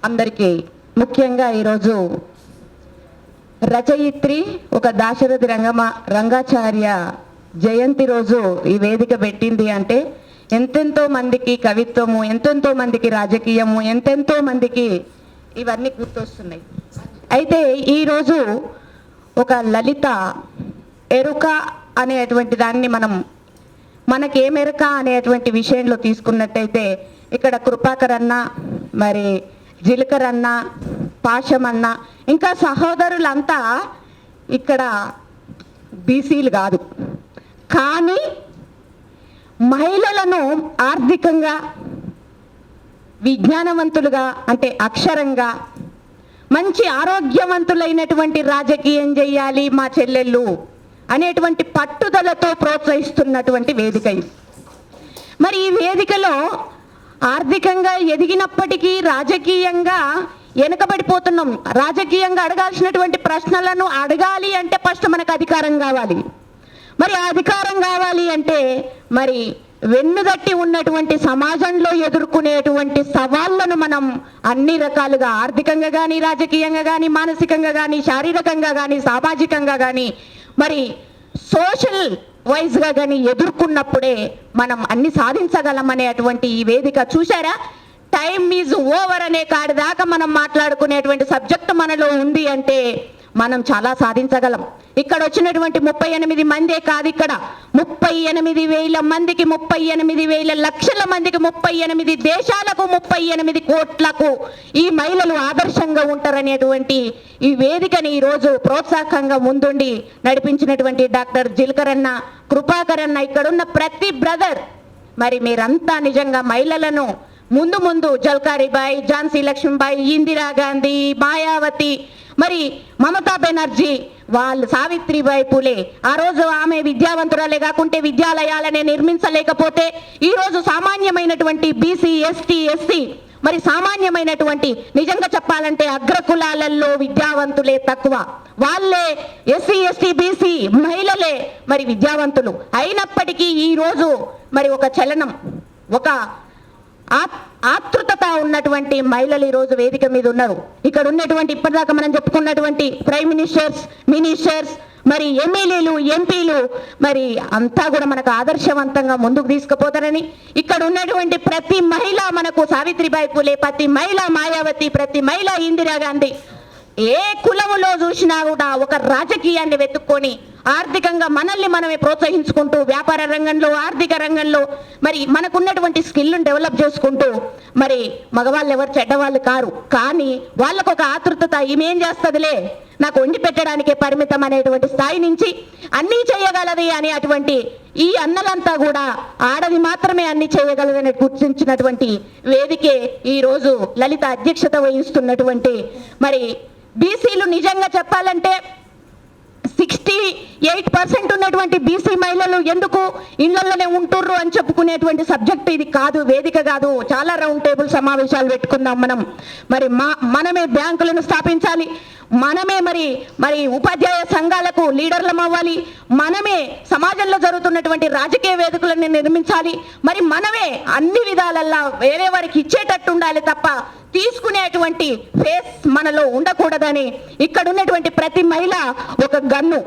అందరికీ ముఖ్యంగా ఈరోజు రచయిత్రి ఒక దాశరథి రంగాచార్య జయంతి రోజు ఈ వేదిక పెట్టింది అంటే ఎంతెంతో మందికి కవిత్వము, ఎంతెంతో మందికి రాజకీయము, ఎంతెంతో మందికి ఇవన్నీ గుర్తొస్తున్నాయి. అయితే ఈరోజు ఒక లలిత ఎరుక అనేటువంటి దాన్ని మనకేమెరుక అనేటువంటి విషయంలో తీసుకున్నట్టయితే ఇక్కడ కృపాకర్ అన్న, మరి జిలకర్ అన్న, పాశం అన్న, ఇంకా సహోదరులంతా ఇక్కడ బీసీలు కాదు, కానీ మహిళలను ఆర్థికంగా, విజ్ఞానవంతులుగా అంటే అక్షరంగా, మంచి ఆరోగ్యవంతులైనటువంటి రాజకీయం చేయాలి మా చెల్లెళ్ళు అనేటువంటి పట్టుదలతో ప్రోత్సహిస్తున్నటువంటి వేదిక ఇది. మరి ఈ వేదికలో ఆర్థికంగా ఎదిగినప్పటికీ రాజకీయంగా వెనుకబడిపోతున్నాం. రాజకీయంగా అడగాల్సినటువంటి ప్రశ్నలను అడగాలి అంటే ఫస్ట్ మనకు అధికారం కావాలి. మరి అధికారం కావాలి అంటే మరి వెన్నుదట్టి ఉన్నటువంటి సమాజంలో ఎదుర్కొనేటువంటి సవాళ్లను మనం అన్ని రకాలుగా ఆర్థికంగా కానీ, రాజకీయంగా కానీ, మానసికంగా కానీ, శారీరకంగా కానీ, సామాజికంగా కానీ, మరి సోషల్ వైజ్గా కానీ ఎదుర్కొన్నప్పుడే మనం అన్ని సాధించగలం అనేటువంటి ఈ వేదిక చూసారా. టైమ్ ఈజ్ ఓవర్ అనే కాడి దాకా మనం మాట్లాడుకునేటువంటి సబ్జెక్ట్ మనలో ఉంది అంటే మనం చాలా సాధించగలం. ఇక్కడ వచ్చినటువంటి 38 మందే కాదు, ఇక్కడ 38,000 మందికి, 38,000 లక్షల మందికి, 38 దేశాలకు, 38 కోట్లకు ఈ మహిళలు ఆదర్శంగా ఉంటారనేటువంటి ఈ వేదికని ఈరోజు ప్రోత్సాహకంగా ముందుండి నడిపించినటువంటి డాక్టర్ జిలకర్ అన్న, కృపాకర్ అన్న, ఇక్కడున్న ప్రతి బ్రదర్, మరి మీరంతా నిజంగా మహిళలను ముందు జల్కారీబాయి, ఝాన్సీ లక్ష్మీబాయి, ఇందిరాగాంధీ, మాయావతి, మరి మమతా బెనర్జీ, వాళ్ళు సావిత్రిబాయి పూలే, ఆ రోజు ఆమె విద్యావంతురాలే కాకుంటే విద్యాలయాలనే నిర్మించలేకపోతే ఈరోజు సామాన్యమైనటువంటి బీసీ, ఎస్టీ, ఎస్సీ, మరి సామాన్యమైనటువంటి నిజంగా చెప్పాలంటే అగ్రకులాలలో విద్యావంతులే తక్కువ, వాళ్ళే ఎస్సీ, ఎస్టీ, బీసీ మహిళలే మరి విద్యావంతులు అయినప్పటికీ ఈరోజు మరి ఒక చలనం, ఒక ఆతృతత ఉన్నటువంటి మహిళలు ఈరోజు వేదిక మీద ఉన్నారు. ఇక్కడ ఉన్నటువంటి ఇప్పటిదాకా మనం చెప్పుకున్నటువంటి ప్రైమ్ మినిస్టర్స్, మరి ఎమ్మెల్యేలు, ఎంపీలు, మరి అంతా కూడా మనకు ఆదర్శవంతంగా ముందుకు తీసుకుపోతారని, ఇక్కడ ఉన్నటువంటి ప్రతి మహిళ మనకు సావిత్రిబాయి పూలే, ప్రతి మహిళ మాయావతి, ప్రతి మహిళ ఇందిరాగాంధీ, ఏ కులములో చూసినా కూడా ఒక రాజకీయాన్ని వెతుక్కొని ఆర్థికంగా మనల్ని మనమే ప్రోత్సహించుకుంటూ వ్యాపార రంగంలో, ఆర్థిక రంగంలో మరి మనకున్నటువంటి స్కిల్ను డెవలప్ చేసుకుంటూ, మరి మగవాళ్ళు ఎవరు చెడ్డవాళ్ళు కారు, కానీ వాళ్ళకు ఒక ఆతృతత, ఈమెం చేస్తుందిలే నాకు వండి పెట్టడానికే పరిమితం అనేటువంటి స్థాయి నుంచి అన్నీ చేయగలది అని అటువంటి ఈ అన్నలంతా కూడా ఆడది మాత్రమే అన్ని చేయగలదని గుర్తించినటువంటి వేదికే ఈరోజు లలిత అధ్యక్షత వహిస్తున్నటువంటి మరి బీసీలు. నిజంగా చెప్పాలంటే 68% ఉన్నటువంటి బీసీ మహిళలు ఎందుకు ఇళ్లలోనే ఉంటుర్రు అని చెప్పుకునేటువంటి సబ్జెక్ట్ ఇది కాదు, వేదిక కాదు. చాలా రౌండ్ టేబుల్ సమావేశాలు పెట్టుకుందాం మనం. మరి మనమే బ్యాంకులను స్థాపించాలి, మనమే మరి ఉపాధ్యాయ సంఘాలకు లీడర్లం అవ్వాలి, మనమే సమాజంలో జరుగుతున్నటువంటి రాజకీయ వేదికలను నిర్మించాలి, మరి మనమే అన్ని విధాలల్లా వేరే వారికి ఇచ్చేటట్టు ఉండాలి తప్ప తీసుకునేటువంటి ఫేస్ మనలో ఉండకూడదని ఇక్కడ ఉన్నటువంటి ప్రతి మహిళ ఒక గన్ను.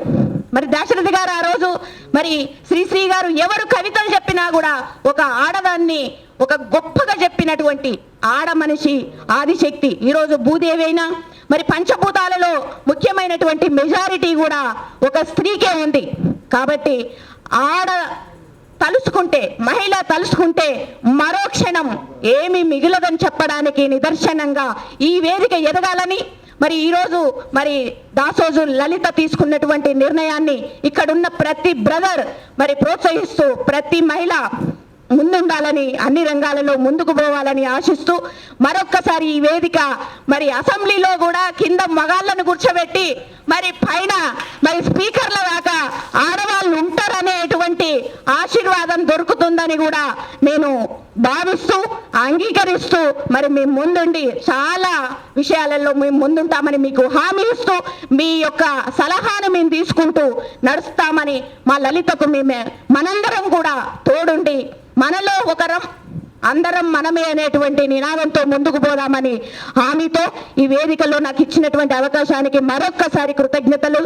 మరి దాశరథి గారు ఆ రోజు, మరి శ్రీశ్రీ గారు ఎవరు కవితలు చెప్పినా కూడా ఒక ఆడదాన్ని ఒక గొప్పగా చెప్పినటువంటి ఆడ మనిషి, ఆదిశక్తి. ఈరోజు భూదేవైనా మరి పంచభూతాలలో ముఖ్యమైనటువంటి మెజారిటీ కూడా ఒక స్త్రీకే ఉంది. కాబట్టి తలుసుకుంటే, మహిళ తలుసుకుంటే మరో క్షణం ఏమి మిగిలదని చెప్పడానికి నిదర్శనంగా ఈ వేదిక ఎదగాలని మరి ఈరోజు మరి దాసోజు లలిత తీసుకున్నటువంటి నిర్ణయాన్ని ఇక్కడున్న ప్రతి బ్రదర్ మరి ప్రోత్సహిస్తూ ప్రతి మహిళ ముందుండాలని, అన్ని రంగాలలో ముందుకు పోవాలని ఆశిస్తూ మరొక్కసారి ఈ వేదిక మరి అసెంబ్లీలో కూడా కింద మగాళ్ళను కూర్చోబెట్టి మరి పైన మరి స్పీకర్ల దాకా ఆడవాళ్ళు ఉంటారనేటువంటి ఆశీర్వాదం దొరుకుతుందని కూడా నేను భావిస్తూ, అంగీకరిస్తూ మరి మేము ముందుండి చాలా విషయాలలో మేము ముందుంటామని మీకు హామీ ఇస్తూ, మీ యొక్క సలహాను మేము తీసుకుంటూ నడుస్తామని మా లలితకు మనందరం కూడా తోడుండి మనలో ఒకరం అందరం మనమే అనేటువంటి నినాదంతో ముందుకు పోదామని హామీతో ఈ వేదికలో నాకు ఇచ్చినటువంటి అవకాశానికి మరొక్కసారి కృతజ్ఞతలు.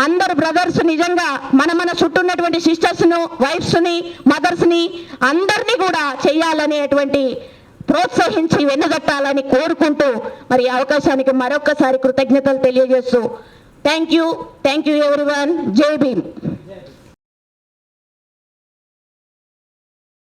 అందరు బ్రదర్స్ నిజంగా మన చుట్టూ ఉన్నటువంటి సిస్టర్స్ను, వైఫ్స్ని, మదర్స్ని అందరినీ కూడా చేయాలనేటువంటి ప్రోత్సహించి వెన్నుగట్టాలని కోరుకుంటూ మరి ఈ అవకాశానికి మరొక్కసారి కృతజ్ఞతలు తెలియజేస్తూ థ్యాంక్ యూ ఎవ్రీవన్. జై భీమ్.